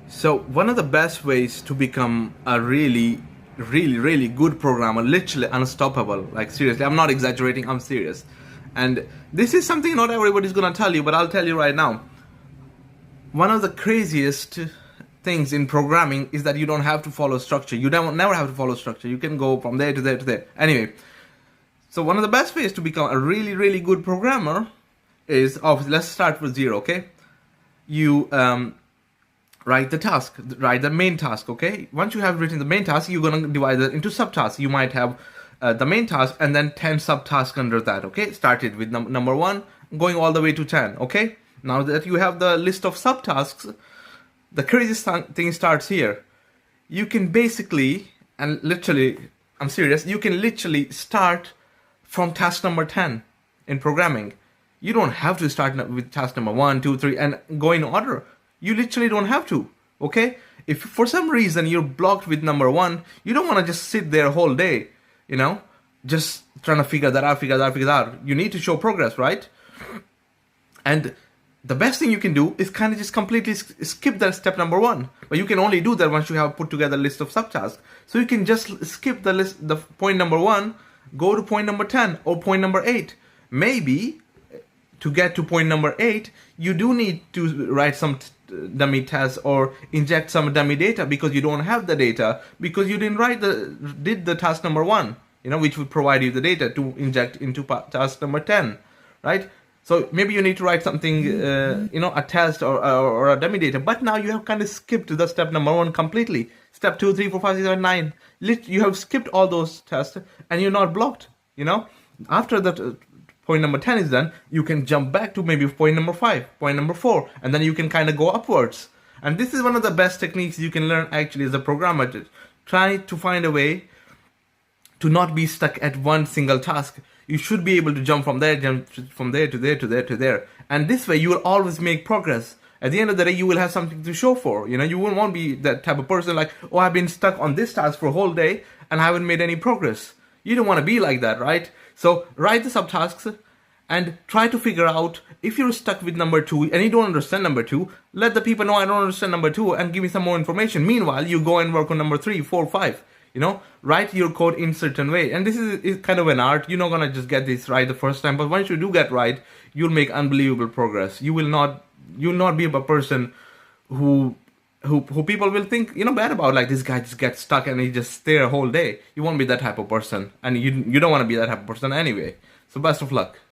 So one of the best ways to become a really good programmer, literally unstoppable, like seriously, I'm not exaggerating, I'm serious. And this is something not everybody's gonna tell you, but I'll tell you right now. One of the craziest things in programming is that you don't have to follow structure. You never have to follow structure. You can go from there to there to there. Anyway, so one of the best ways to become a really good programmer is, let's start with zero, okay? You write the main task, okay? Once you have written the main task, you're gonna divide it into subtasks. You might have the main task and then 10 subtasks under that, okay? Started with number 1, going all the way to 10, okay? Now that you have the list of subtasks, the craziest thing starts here. You can basically, and literally, I'm serious, you can literally start from task number 10 in programming. You don't have to start with task number 1, 2, 3 and go in order. You literally don't have to, okay? If for some reason you're blocked with number 1, you don't want to just sit there whole day, just trying to figure that out. You need to show progress, right? And the best thing you can do is kind of just completely skip that step number 1. But you can only do that once you have put together a list of subtasks. So you can just skip the point number 1, go to point number 10 or point number 8. Maybe to get to point number 8, you do need to write some dummy tests or inject some dummy data because you don't have the data because you didn't did the task number 1, which would provide you the data to inject into task number 10, right? So maybe you need to write something, a test or a dummy data. But now you have kind of skipped the step number 1 completely. Step 2, 3, 4, 5, 6, 7, 9. You have skipped all those tests and you're not blocked, After that point number 10 is done, you can jump back to maybe point number 5, point number 4, and then you can kind of go upwards. And this is one of the best techniques you can learn actually as a programmer. Try to find a way to not be stuck at one single task. You should be able to jump from there to there. And this way you will always make progress. At the end of the day, you will have something to show for. You won't be that type of person like, oh, I've been stuck on this task for a whole day and I haven't made any progress. You don't want to be like that, right? So write the subtasks and try to figure out if you're stuck with number 2 and you don't understand number 2, let the people know I don't understand number 2 and give me some more information. Meanwhile, you go and work on number 3, 4, 5. Write your code in certain way. And this is kind of an art. You're not going to just get this right the first time. But once you do get right, you'll make unbelievable progress. You'll not be a person who people will think, bad about, like this guy just gets stuck and he just stay a whole day. You won't be that type of person. And you don't want to be that type of person anyway. So best of luck.